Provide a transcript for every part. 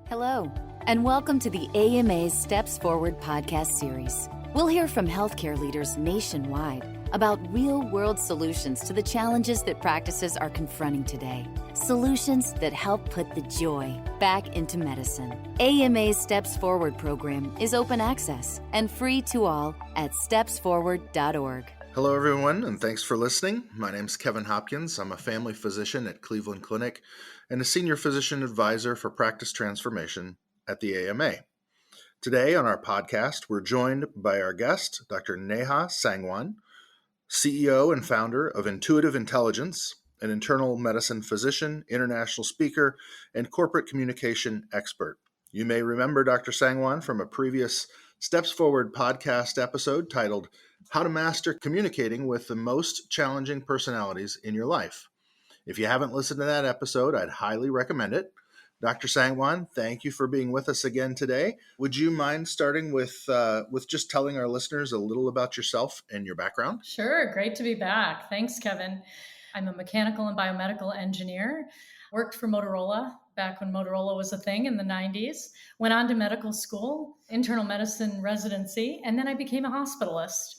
Hello, and welcome to the AMA's Steps Forward podcast series. We'll hear from healthcare leaders nationwide about real-world solutions to the challenges that practices are confronting today. Solutions that help put the joy back into medicine. AMA's Steps Forward program is open access and free to all at stepsforward.org. Hello, everyone, and thanks for listening. My name is Kevin Hopkins. I'm a family physician at Cleveland Clinic and a senior physician advisor for practice transformation at the AMA. Today on our podcast, we're joined by our guest, Dr. Neha Sangwan, CEO and founder of Intuitive Intelligence, an internal medicine physician, international speaker, and corporate communication expert. You may remember Dr. Sangwan from a previous Steps Forward podcast episode titled How to Master Communicating with the Most Challenging Personalities in Your Life. If you haven't listened to that episode, I'd highly recommend it. Dr. Sangwan, thank you for being with us again today. Would you mind starting with just telling our listeners a little about yourself and your background? Sure. Great to be back. Thanks, Kevin. I'm a mechanical and biomedical engineer. Worked for Motorola back when Motorola was a thing in the 90s. Went on to medical school, internal medicine residency, and then I became a hospitalist.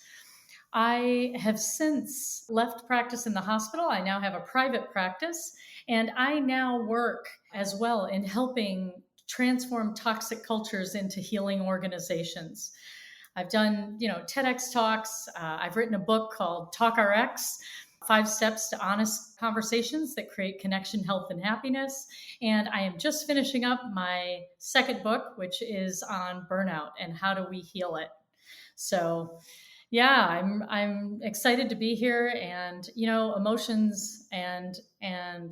I have since left practice in the hospital. I now have a private practice, and I now work as well in helping transform toxic cultures into healing organizations. I've done, TEDx talks. I've written a book called TalkRx, 5 Steps to Honest Conversations that Create Connection, Health, and Happiness. And I am just finishing up my second book, which is on burnout and how do we heal it. So yeah, I'm excited to be here, and emotions and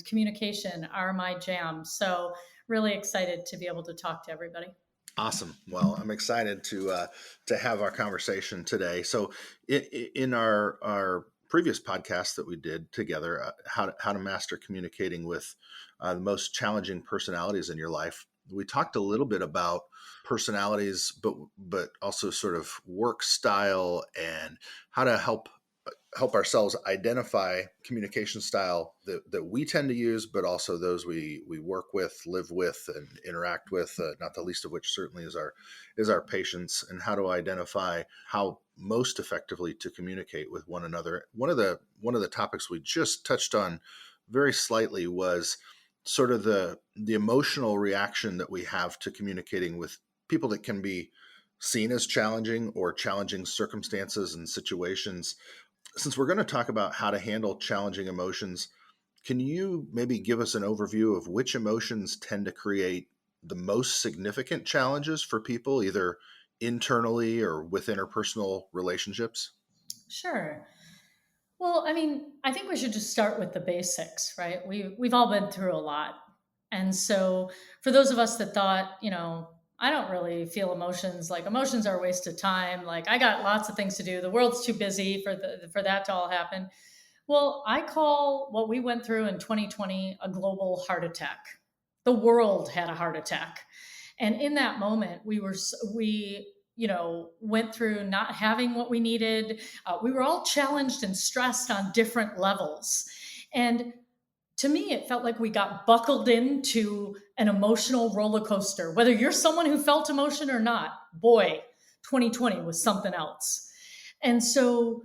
communication are my jam. So really excited to be able to talk to everybody. Awesome. Well, I'm excited to have our conversation today. So in our previous podcast that we did together, how to master communicating with the most challenging personalities in your life, we talked a little bit about personalities, but also sort of work style and how to help ourselves identify communication style that we tend to use, but also those we work with, live with, and interact with, not the least of which certainly is our patients, and how to identify how most effectively to communicate with one another. One of the topics we just touched on very slightly was sort of the emotional reaction that we have to communicating with people that can be seen as challenging or challenging circumstances and situations. Since we're going to talk about how to handle challenging emotions, can you maybe give us an overview of which emotions tend to create the most significant challenges for people, either internally or with interpersonal relationships? Sure. Well, I think we should just start with the basics, right? We've all been through a lot. And so for those of us that thought, I don't really feel emotions, like emotions are a waste of time. Like I got lots of things to do. The world's too busy for that to all happen. Well, I call what we went through in 2020 a global heart attack. The world had a heart attack. And in that moment, we went through not having what we needed. We were all challenged and stressed on different levels. And to me, it felt like we got buckled into an emotional roller coaster. Whether you're someone who felt emotion or not, boy, 2020 was something else. And so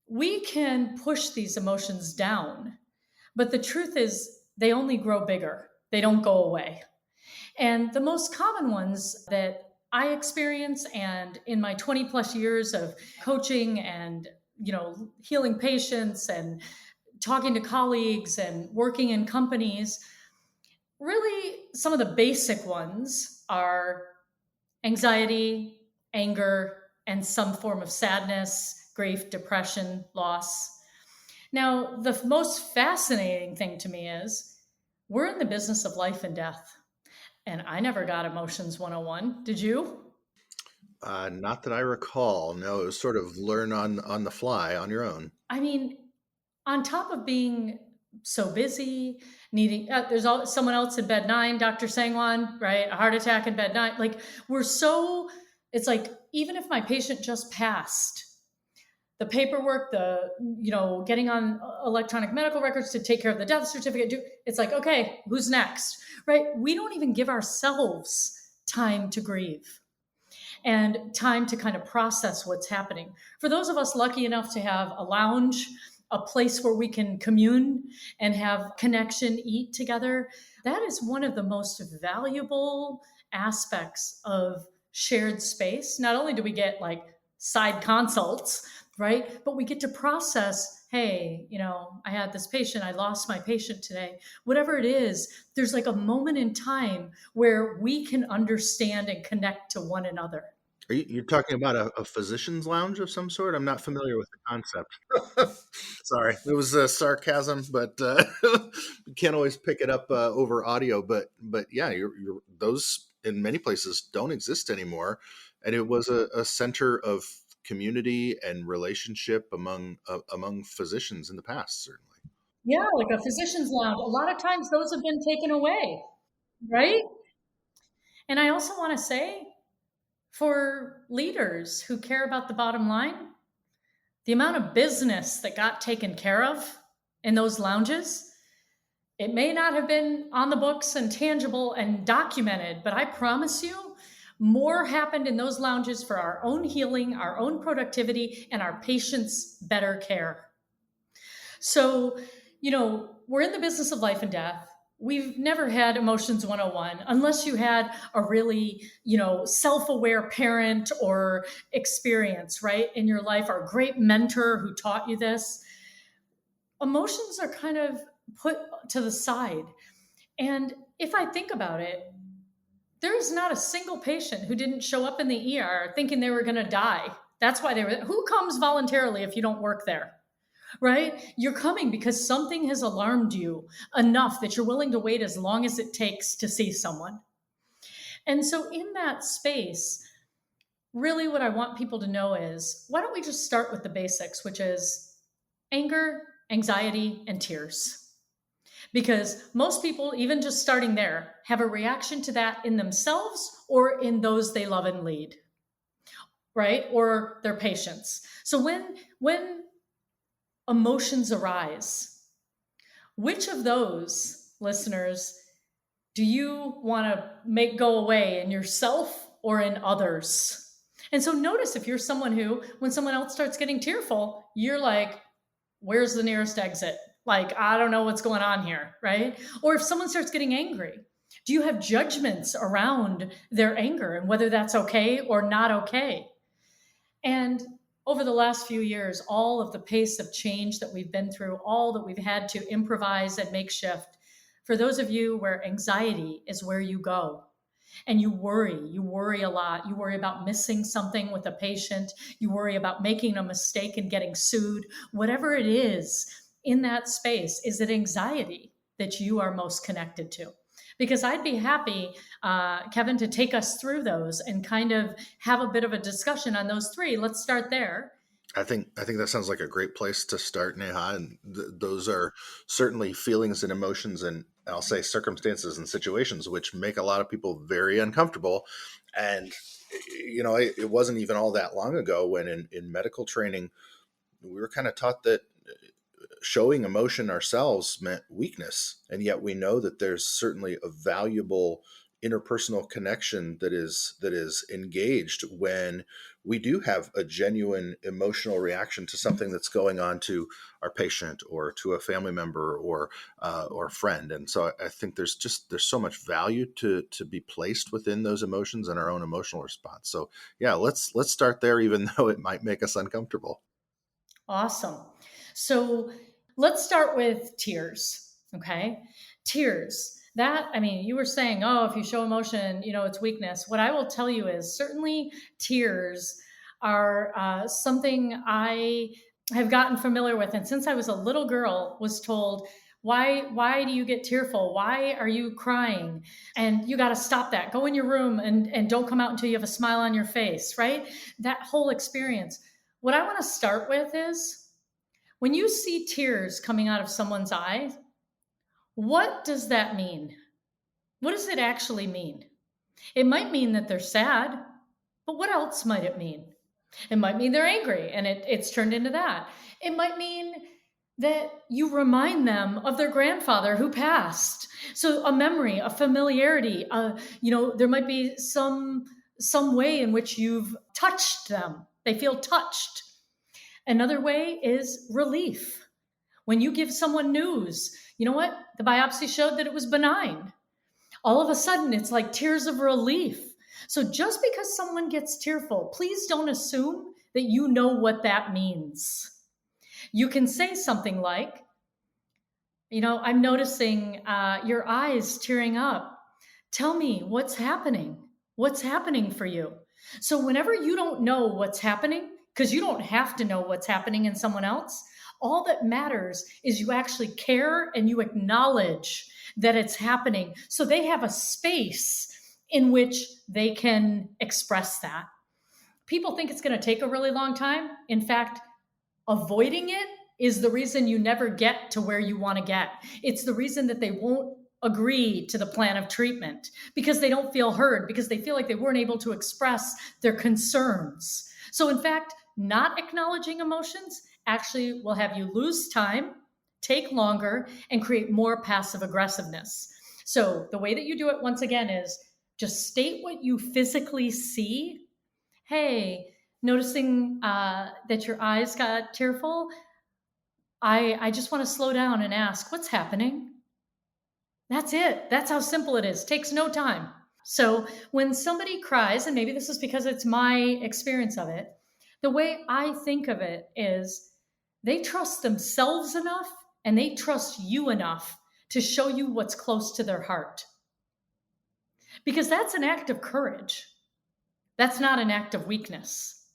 we can push these emotions down, but the truth is they only grow bigger. They don't go away. And the most common ones that I experience, and in my 20 plus years of coaching and, healing patients and talking to colleagues and working in companies, really some of the basic ones are anxiety, anger, and some form of sadness, grief, depression, loss. Now, the most fascinating thing to me is we're in the business of life and death. And I never got Emotions 101. Did you? Not that I recall. No, it was sort of learn on the fly on your own. On top of being so busy, needing, someone else in bed 9, Dr. Sangwan, right? A heart attack in bed 9. It's like, even if my patient just passed, the paperwork, the, getting on electronic medical records to take care of the death certificate. It's like, okay, who's next? Right? We don't even give ourselves time to grieve and time to kind of process what's happening. For those of us lucky enough to have a lounge, a place where we can commune and have connection, eat together, that is one of the most valuable aspects of shared space. Not only do we get like side consults, right, but we get to process, hey, I had this patient, I lost my patient today. Whatever it is, there's like a moment in time where we can understand and connect to one another. You're talking about a physician's lounge of some sort? I'm not familiar with the concept. Sorry, it was sarcasm, but you can't always pick it up over audio. But yeah, those in many places don't exist anymore, and it was a center of community and relationship among physicians in the past, certainly. Yeah, like a physician's lounge. A lot of times those have been taken away, right? And I also want to say, for leaders who care about the bottom line, the amount of business that got taken care of in those lounges, it may not have been on the books and tangible and documented, but I promise you, more happened in those lounges for our own healing, our own productivity, and our patients' better care. So, we're in the business of life and death. We've never had Emotions 101 unless you had a really, self aware parent or experience, right, in your life, or a great mentor who taught you this. Emotions are kind of put to the side. And if I think about it, there is not a single patient who didn't show up in the ER thinking they were going to die. That's why they were. Who comes voluntarily if you don't work there? Right? You're coming because something has alarmed you enough that you're willing to wait as long as it takes to see someone. And so, in that space, really what I want people to know is, why don't we just start with the basics, which is anger, anxiety, and tears? Because most people, even just starting there, have a reaction to that in themselves or in those they love and lead, right? Or their patients. So when emotions arise, which of those, listeners, do you want to make go away in yourself or in others? And so notice if you're someone who, when someone else starts getting tearful, you're like, where's the nearest exit? Like, I don't know what's going on here, right? Or if someone starts getting angry, do you have judgments around their anger and whether that's okay or not okay? And over the last few years, all of the pace of change that we've been through, all that we've had to improvise and make shift, for those of you where anxiety is where you go and you worry a lot. You worry about missing something with a patient. You worry about making a mistake and getting sued. Whatever it is in that space, is it anxiety that you are most connected to? Because I'd be happy, Kevin, to take us through those and kind of have a bit of a discussion on those three. Let's start there. I think that sounds like a great place to start, Neha. And those are certainly feelings and emotions, and I'll say circumstances and situations which make a lot of people very uncomfortable. And it wasn't even all that long ago when in medical training we were kind of taught that showing emotion ourselves meant weakness, and yet we know that there's certainly a valuable interpersonal connection that is engaged when we do have a genuine emotional reaction to something that's going on to our patient or to a family member or friend. And so I think there's so much value to be placed within those emotions and our own emotional response. So yeah, let's start there, even though it might make us uncomfortable. Awesome. So let's start with tears. Okay. Tears. That, I mean, you were saying, oh, if you show emotion, it's weakness. What I will tell you is certainly tears are something I have gotten familiar with. And since I was a little girl, was told, why do you get tearful? Why are you crying? And you got to stop that. Go in your room and don't come out until you have a smile on your face, right? That whole experience. What I want to start with is, when you see tears coming out of someone's eyes, what does that mean? What does it actually mean? It might mean that they're sad, but what else might it mean? It might mean they're angry and it's turned into that. It might mean that you remind them of their grandfather who passed. So a memory, a familiarity, there might be some way in which you've touched them. They feel touched. Another way is relief. When you give someone news, you know what? The biopsy showed that it was benign. All of a sudden, it's like tears of relief. So just because someone gets tearful, please don't assume that you know what that means. You can say something like, I'm noticing your eyes tearing up. Tell me what's happening. What's happening for you? So, whenever you don't know what's happening, because you don't have to know what's happening in someone else, all that matters is you actually care and you acknowledge that it's happening. So, they have a space in which they can express that. People think it's going to take a really long time. In fact, avoiding it is the reason you never get to where you want to get. It's the reason that they won't agree to the plan of treatment because they don't feel heard, because they feel like they weren't able to express their concerns. So, in fact, not acknowledging emotions actually will have you lose time, take longer, and create more passive aggressiveness. So, the way that you do it, once again, is just state what you physically see. Hey, noticing that your eyes got tearful, I just want to slow down and ask, what's happening? That's it. That's how simple it is. Takes no time. So when somebody cries, and maybe this is because it's my experience of it, the way I think of it is they trust themselves enough and they trust you enough to show you what's close to their heart. Because that's an act of courage. That's not an act of weakness.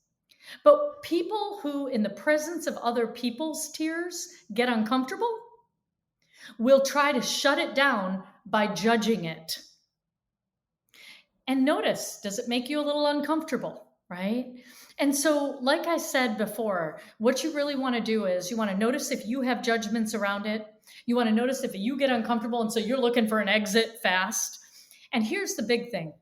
But people who, in the presence of other people's tears, get uncomfortable will try to shut it down by judging it. And notice, does it make you a little uncomfortable, right? And so, like I said before, what you really want to do is you want to notice if you have judgments around it. You want to notice if you get uncomfortable, and so you're looking for an exit fast. And here's the big thing.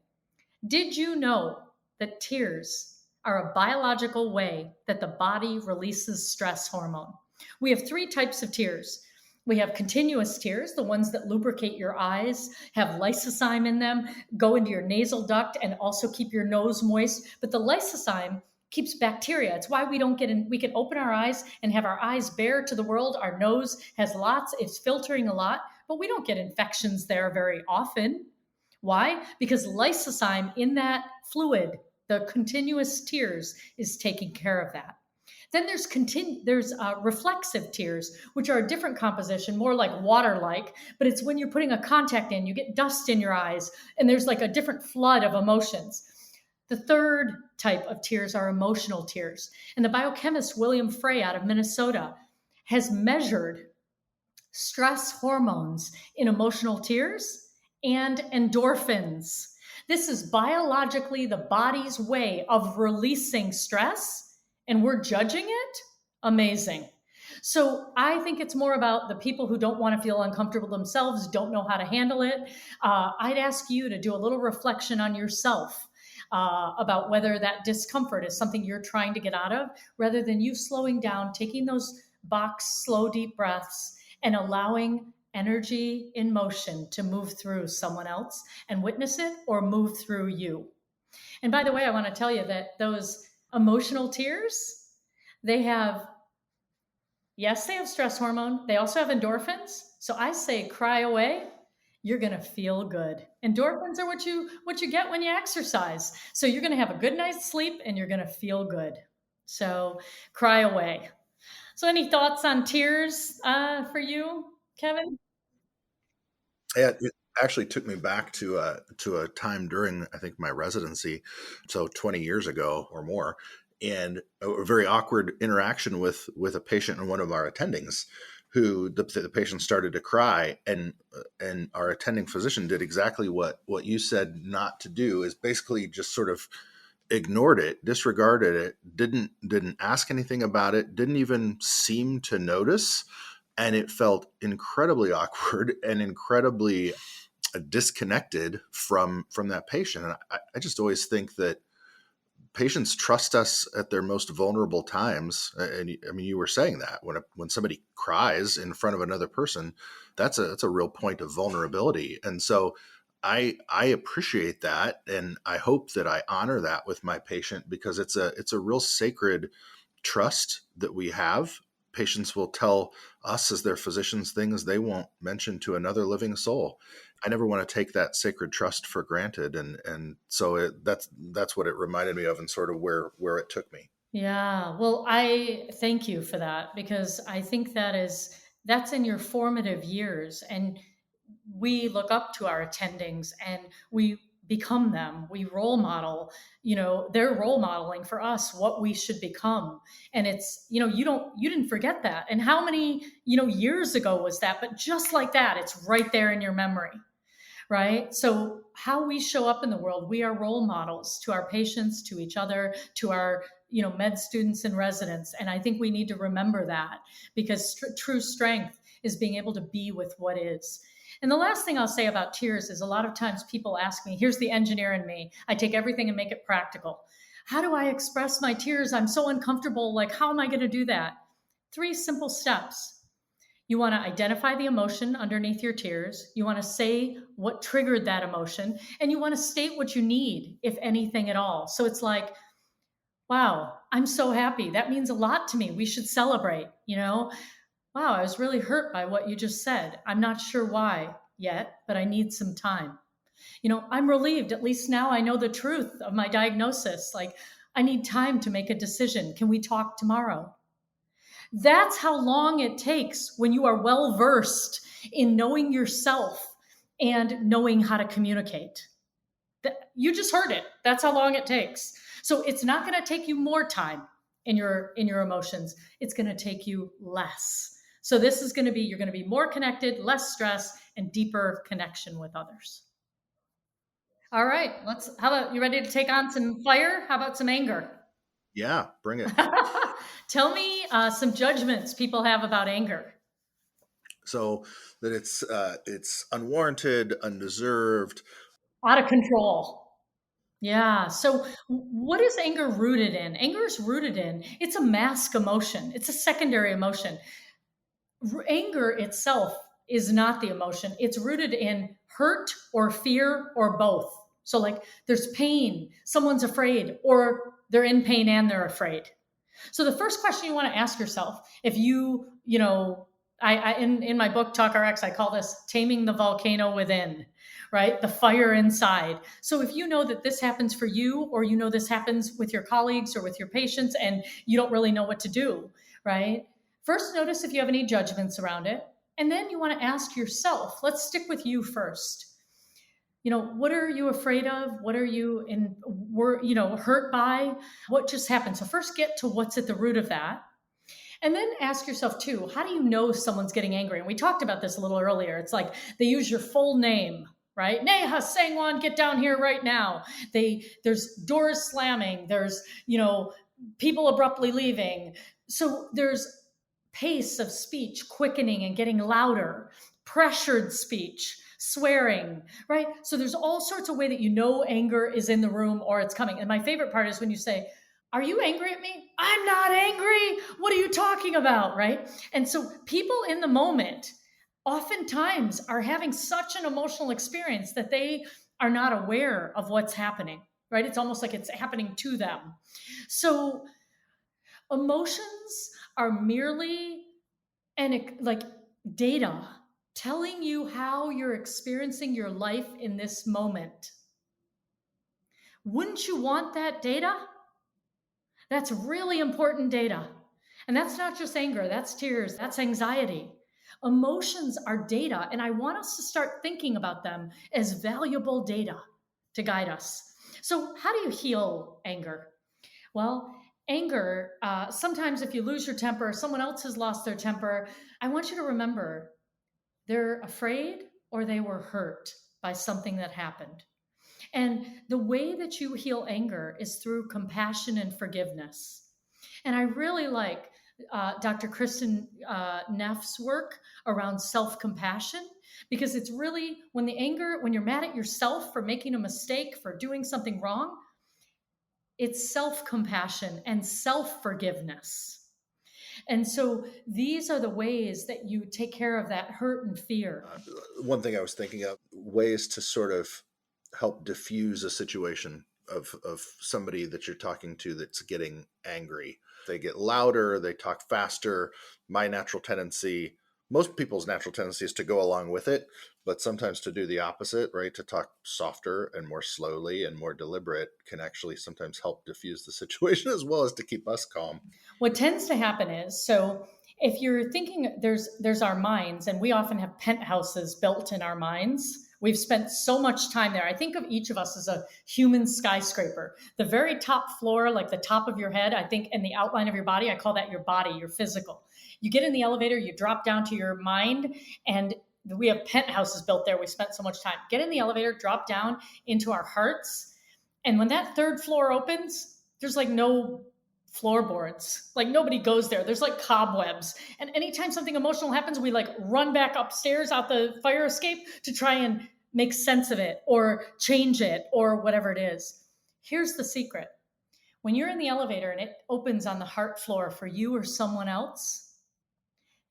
Did you know that tears are a biological way that the body releases stress hormone? We have 3 types of tears. We have continuous tears, the ones that lubricate your eyes, have lysozyme in them, go into your nasal duct, and also keep your nose moist. But the lysozyme keeps bacteria. It's why we don't get in. We can open our eyes and have our eyes bare to the world. Our nose has lots, it's filtering a lot, but we don't get infections there very often. Why? Because lysozyme in that fluid, the continuous tears, is taking care of that. Then there's reflexive tears, which are a different composition, more like water-like, but it's when you're putting a contact in, you get dust in your eyes, and there's like a different flood of emotions. The third type of tears are emotional tears. And the biochemist William Frey out of Minnesota has measured stress hormones in emotional tears and endorphins. This is biologically the body's way of releasing stress, and we're judging it? Amazing. So I think it's more about the people who don't want to feel uncomfortable themselves, don't know how to handle it. I'd ask you to do a little reflection on yourself about whether that discomfort is something you're trying to get out of, rather than you slowing down, taking those box, slow, deep breaths, and allowing energy in motion to move through someone else and witness it, or move through you. And by the way, I want to tell you that those emotional tears, they have stress hormone. They also have endorphins. So I say cry away. You're going to feel good. Endorphins are what you get when you exercise. So you're going to have a good night's sleep and you're going to feel good. So cry away. So any thoughts on tears for you, Kevin? Yeah, it actually took me back to a time during, I think, my residency, so 20 years ago or more, and a very awkward interaction with a patient and one of our attendings, who the patient started to cry, and our attending physician did exactly what you said not to do, is basically just sort of ignored it, disregarded it, didn't ask anything about it, didn't even seem to notice. And it felt incredibly awkward and incredibly disconnected from that patient. And I just always think that patients trust us at their most vulnerable times. And I mean, you were saying that when somebody cries in front of another person, that's a real point of vulnerability. And so I appreciate that, and I hope that I honor that with my patient, because it's a real sacred trust that we have. Patients will tell us as their physicians things they won't mention to another living soul. I never want to take that sacred trust for granted, and so that's what it reminded me of, and sort of where it took me. Yeah. Well, I thank you for that, because I think that's in your formative years, and we look up to our attendings and we become them. We role model, they're role modeling for us what we should become. And it's, you didn't forget that. And how many, years ago was that? But just like that, it's right there in your memory. Right? So, how we show up in the world, we are role models to our patients, to each other, to our med students and residents. And I think we need to remember that, because true strength is being able to be with what is. And the last thing I'll say about tears is, a lot of times people ask me, here's the engineer in me, I take everything and make it practical. How do I express my tears? I'm so uncomfortable. Like, how am I going to do that? 3 simple steps. You want to identify the emotion underneath your tears. You want to say what triggered that emotion, and you want to state what you need, if anything at all. So it's like, wow, I'm so happy. That means a lot to me. We should celebrate, Wow, I was really hurt by what you just said. I'm not sure why yet, but I need some time. I'm relieved. At least now I know the truth of my diagnosis. Like, I need time to make a decision. Can we talk tomorrow? That's how long it takes when you are well versed in knowing yourself and knowing how to communicate. You just heard it. That's how long it takes. So it's not going to take you more time in your emotions. It's going to take you less. So this is going to be, you're going to be more connected, less stress, and deeper connection with others. All right, how about, you ready to take on some fire? How about some anger? Yeah, bring it. Tell me some judgments people have about anger. So that it's unwarranted, undeserved. Out of control. Yeah. So, what is anger rooted in? Anger is rooted in, it's a mask emotion, it's a secondary emotion. Anger itself is not the emotion, it's rooted in hurt or fear or both. So, like, there's pain, someone's afraid, or they're in pain and they're afraid. So the first question you want to ask yourself, if I in my book Talk RX, I call this taming the volcano within, right? The fire inside. So if you know that this happens for you, or this happens with your colleagues or with your patients, and you don't really know what to do, right? First, notice if you have any judgments around it, and then you want to ask yourself. Let's stick with you first. What are you afraid of? What are you hurt by? What just happened? So first, get to what's at the root of that. And then ask yourself too, how do you know someone's getting angry? And we talked about this a little earlier. It's like they use your full name, right? Neha Sangwan, get down here right now. There's doors slamming. There's, people abruptly leaving. So there's pace of speech quickening and getting louder, pressured speech, swearing, right? So there's all sorts of way that anger is in the room or it's coming. And my favorite part is when you say, are you angry at me? I'm not angry. What are you talking about, right? And so people in the moment oftentimes are having such an emotional experience that they are not aware of what's happening, right? It's almost like it's happening to them. So emotions are merely like data telling you how you're experiencing your life in this moment. Wouldn't you want that data? That's really important data. And that's not just anger, that's tears, that's anxiety. Emotions are data, and I want us to start thinking about them as valuable data to guide us. So, how do you heal anger? Well, anger, sometimes if you lose your temper, someone else has lost their temper, I want you to remember they're afraid or they were hurt by something that happened. And the way that you heal anger is through compassion and forgiveness. And I really like Dr. Kristen Neff's work around self-compassion, because it's really when you're mad at yourself for making a mistake, for doing something wrong, it's self-compassion and self-forgiveness. And so these are the ways that you take care of that hurt and fear. One thing I was thinking of, ways to sort of help diffuse a situation of somebody that you're talking to that's getting angry. They get louder, they talk faster. My natural tendency, most people's natural tendency is to go along with it, but sometimes to do the opposite, right? To talk softer and more slowly and more deliberate can actually sometimes help diffuse the situation as well as to keep us calm. What tends to happen is, so if you're thinking, there's our minds, and we often have penthouses built in our minds. We've spent so much time there. I think of each of us as a human skyscraper. The very top floor, like the top of your head, I think, and the outline of your body, I call that your body, your physical. You get in the elevator, you drop down to your mind, and we have penthouses built there. We spent so much time. Get in the elevator, drop down into our hearts. And when that third floor opens, there's like no floorboards. Like nobody goes there. There's like cobwebs. And anytime something emotional happens, we like run back upstairs out the fire escape to try and make sense of it or change it or whatever it is. Here's the secret. When you're in the elevator and it opens on the heart floor for you or someone else,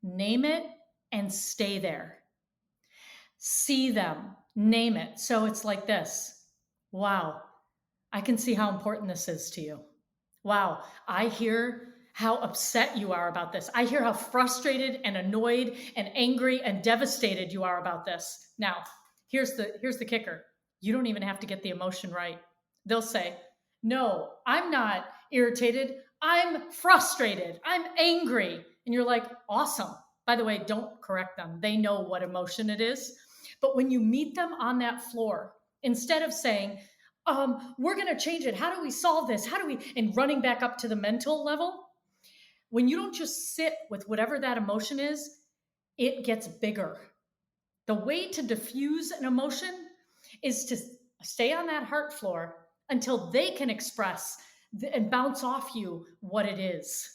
name it and stay there. See them, name it. So it's like this. Wow, I can see how important this is to you. Wow, I hear how upset you are about this. I hear how frustrated and annoyed and angry and devastated you are about this. Now, here's the kicker. You don't even have to get the emotion right. They'll say, "No, I'm not irritated. I'm frustrated. I'm angry." And you're like, "Awesome." By the way, don't correct them. They know what emotion it is. But when you meet them on that floor, instead of saying, we're going to change it. How do we solve this? And running back up to the mental level, when you don't just sit with whatever that emotion is, it gets bigger. The way to diffuse an emotion is to stay on that heart floor until they can express and bounce off you what it is.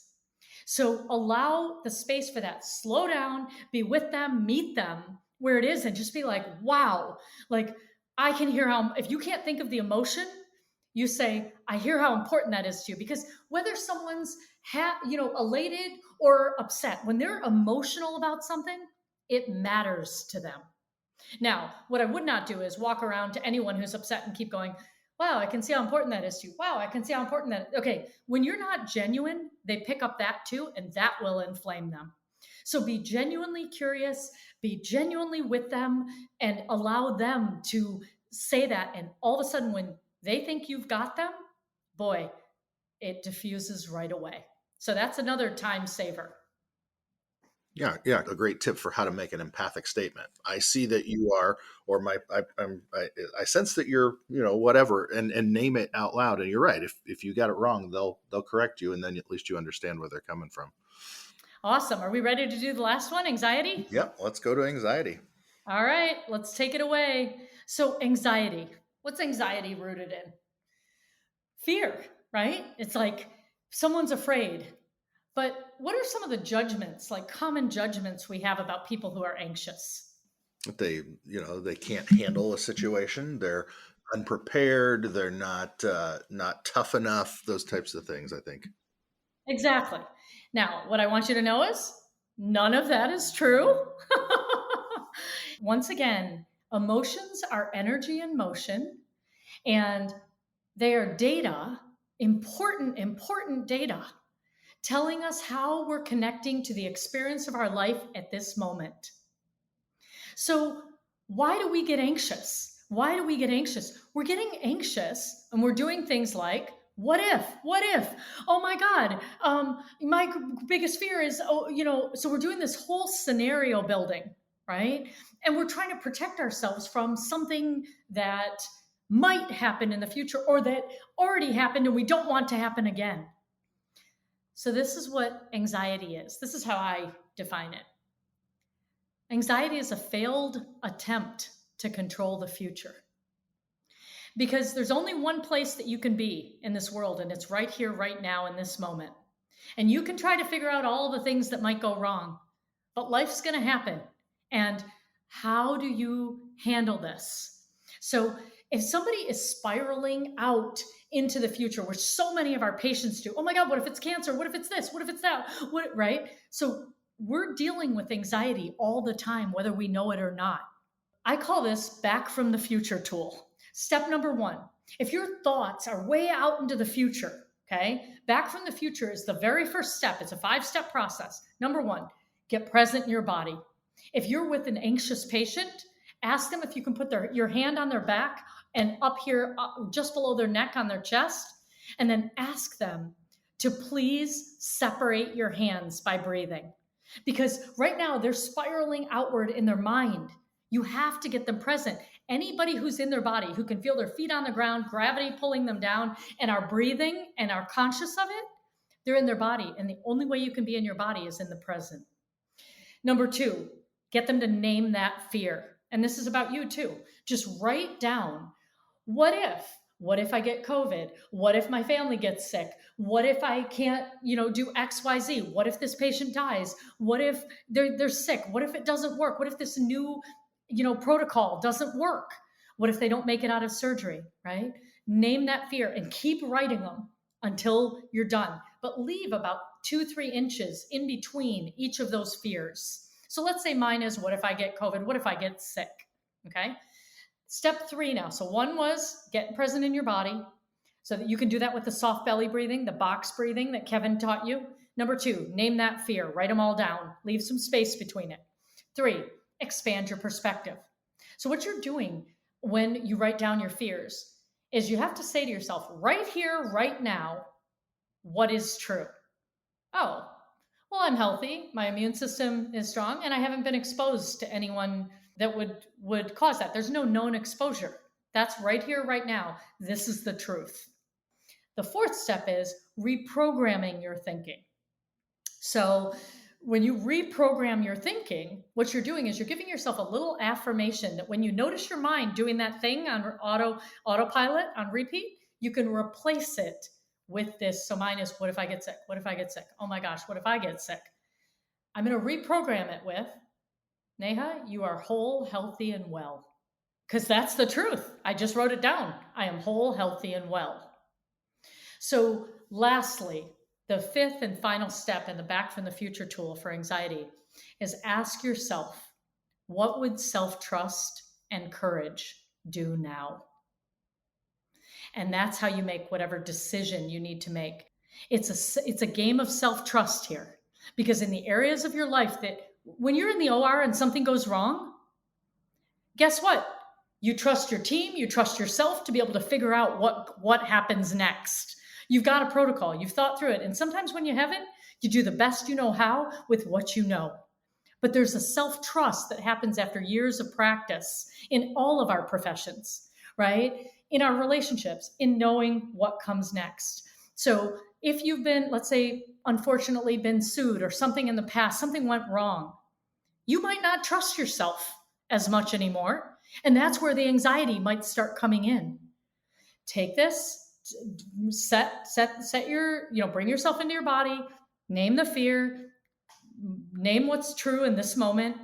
So allow the space for that. Slow down, be with them, meet them where it is, and just be like, wow, like, I can hear how, if you can't think of the emotion, you say, I hear how important that is to you. Because whether someone's elated or upset, when they're emotional about something, it matters to them. Now, what I would not do is walk around to anyone who's upset and keep going, wow, I can see how important that is to you. Wow, I can see how important that is. Okay, when you're not genuine, they pick up that too, and that will inflame them. So be genuinely curious, be genuinely with them, and allow them to say that. And all of a sudden, when they think you've got them, boy, it diffuses right away. So that's another time saver. Yeah, a great tip for how to make an empathic statement. I see that you are, or I sense that you're, whatever, and name it out loud. And you're right. If you got it wrong, they'll correct you, and then at least you understand where they're coming from. Awesome. Are we ready to do the last one? Anxiety? Yep. Let's go to anxiety. All right, let's take it away. So anxiety, what's anxiety rooted in? Fear, right? It's like someone's afraid. But what are some of the judgments, like common judgments we have about people who are anxious? They can't handle a situation. They're unprepared. They're not tough enough. Those types of things, I think. Exactly. Now, what I want you to know is none of that is true. Once again, emotions are energy in motion, and they are data, important data, telling us how we're connecting to the experience of our life at this moment. So, why do we get anxious? Why do we get anxious? We're getting anxious and we're doing things like, what if? What if? Oh my God, my biggest fear is, so we're doing this whole scenario building, right? And we're trying to protect ourselves from something that might happen in the future or that already happened and we don't want to happen again. So this is what anxiety is. This is how I define it. Anxiety is a failed attempt to control the future. Because there's only one place that you can be in this world, and it's right here, right now, in this moment. And you can try to figure out all the things that might go wrong, but life's going to happen. And how do you handle this? So If somebody is spiraling out into the future, which so many of our patients do, oh my God, what if it's cancer? What if it's this? What if it's that? What, right? So we're dealing with anxiety all the time, whether we know it or not. I call this back from the future tool. Step number one, if your thoughts are way out into the future, okay, back from the future is the very first step. It's a 5-step process. Number one, get present in your body. If you're with an anxious patient, ask them if you can put your hand on their back and up here, just below their neck on their chest, and then ask them to please separate your hands by breathing. Because right now they're spiraling outward in their mind. You have to get them present. Anybody who's in their body, who can feel their feet on the ground, gravity pulling them down, and are breathing and are conscious of it, they're in their body. And the only way you can be in your body is in the present. Number two, get them to name that fear. And this is about you too. Just write down, what if? What if I get COVID? What if my family gets sick? What if I can't, do X, Y, Z? What if this patient dies? What if they're sick? What if it doesn't work? What if this new, protocol doesn't work? What if they don't make it out of surgery, right? Name that fear and keep writing them until you're done. But leave about 2-3 inches in between each of those fears. So let's say mine is, what if I get COVID? What if I get sick? Okay. Step 3 now. So 1 was get present in your body so that you can do that with the soft belly breathing, the box breathing that Kevin taught you. Number 2, name that fear, write them all down, leave some space between it. 3, expand your perspective. So what you're doing when you write down your fears is you have to say to yourself, right here, right now, what is true? Oh, well, I'm healthy, my immune system is strong, and I haven't been exposed to anyone that would cause that. There's no known exposure. That's right here, right now. This is the truth. The 4th step is reprogramming your thinking. So when you reprogram your thinking, what you're doing is you're giving yourself a little affirmation that when you notice your mind doing that thing on autopilot, on repeat, you can replace it with this. So mine is, what if I get sick? What if I get sick? Oh my gosh, what if I get sick? I'm going to reprogram it with, Neha, you are whole, healthy, and well. Because that's the truth. I just wrote it down. I am whole, healthy, and well. So lastly, the 5th and final step in the Back from the Future tool for anxiety is ask yourself, what would self-trust and courage do now? And that's how you make whatever decision you need to make. It's a game of self-trust here, because in the areas of your life that when you're in the OR and something goes wrong, guess what? You trust your team, you trust yourself to be able to figure out what happens next. You've got a protocol, you've thought through it. And sometimes when you haven't, you do the best you know how with what you know. But there's a self-trust that happens after years of practice in all of our professions, right? In our relationships, in knowing what comes next. So if you've been, let's say, unfortunately been sued or something in the past, something went wrong, you might not trust yourself as much anymore. And that's where the anxiety might start coming in. Take this, set your, bring yourself into your body, name the fear, name what's true in this moment,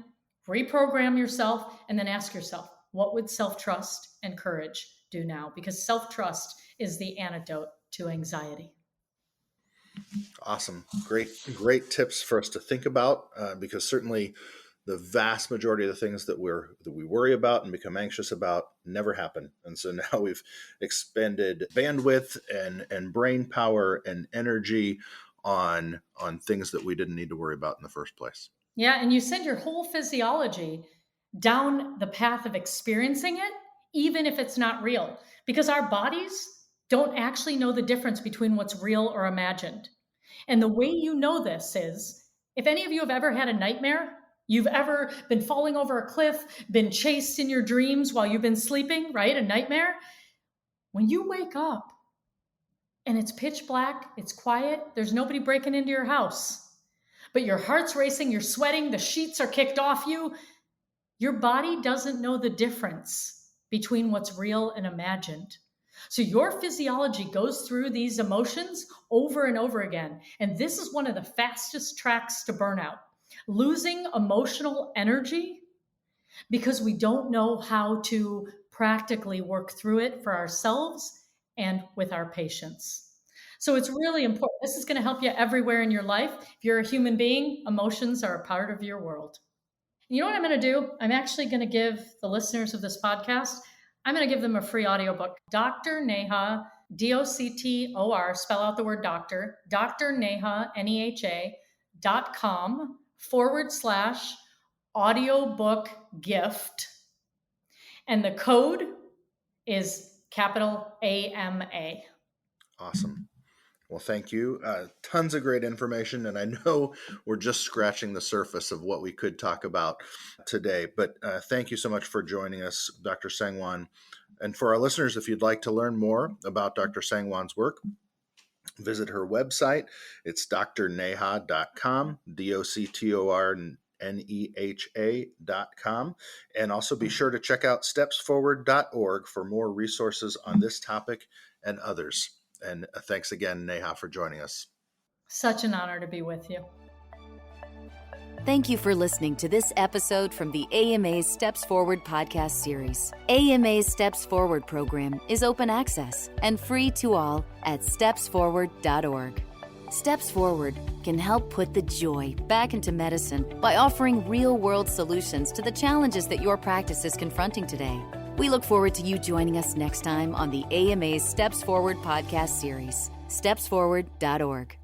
reprogram yourself, and then ask yourself, what would self-trust and courage do now? Because self-trust is the antidote to anxiety. Awesome. Great tips for us to think about, because certainly the vast majority of the things that we worry about and become anxious about never happen. And so now we've expended bandwidth and brain power and energy on things that we didn't need to worry about in the first place. Yeah, and you send your whole physiology down the path of experiencing it, even if it's not real, because our bodies don't actually know the difference between what's real or imagined. And the way you know this is, if any of you have ever had a nightmare, you've ever been falling over a cliff, been chased in your dreams while you've been sleeping, right? A nightmare. When you wake up and it's pitch black, it's quiet, there's nobody breaking into your house, but your heart's racing, you're sweating, the sheets are kicked off you, your body doesn't know the difference between what's real and imagined. So your physiology goes through these emotions over and over again. And this is one of the fastest tracks to burnout. Losing emotional energy because we don't know how to practically work through it for ourselves and with our patients. So it's really important. This is going to help you everywhere in your life. If you're a human being, emotions are a part of your world. You know what I'm going to do? I'm actually going to give the listeners of this podcast, I'm going to give them a free audiobook. Dr. Neha, DOCTOR, spell out the word doctor, Dr. Neha, NEHA.com/audiobook gift. And the code is capital AMA. Awesome. Well, thank you. Tons of great information. And I know we're just scratching the surface of what we could talk about today. But thank you so much for joining us, Dr. Sangwan. And for our listeners, if you'd like to learn more about Dr. Sangwan's work, visit her website. It's drneha.com, DOCTORNEHA.com. And also be sure to check out stepsforward.org for more resources on this topic and others. And thanks again, Neha, for joining us. Such an honor to be with you. Thank you for listening to this episode from the AMA's Steps Forward podcast series. AMA's Steps Forward program is open access and free to all at stepsforward.org. Steps Forward can help put the joy back into medicine by offering real-world solutions to the challenges that your practice is confronting today. We look forward to you joining us next time on the AMA's Steps Forward podcast series. stepsforward.org.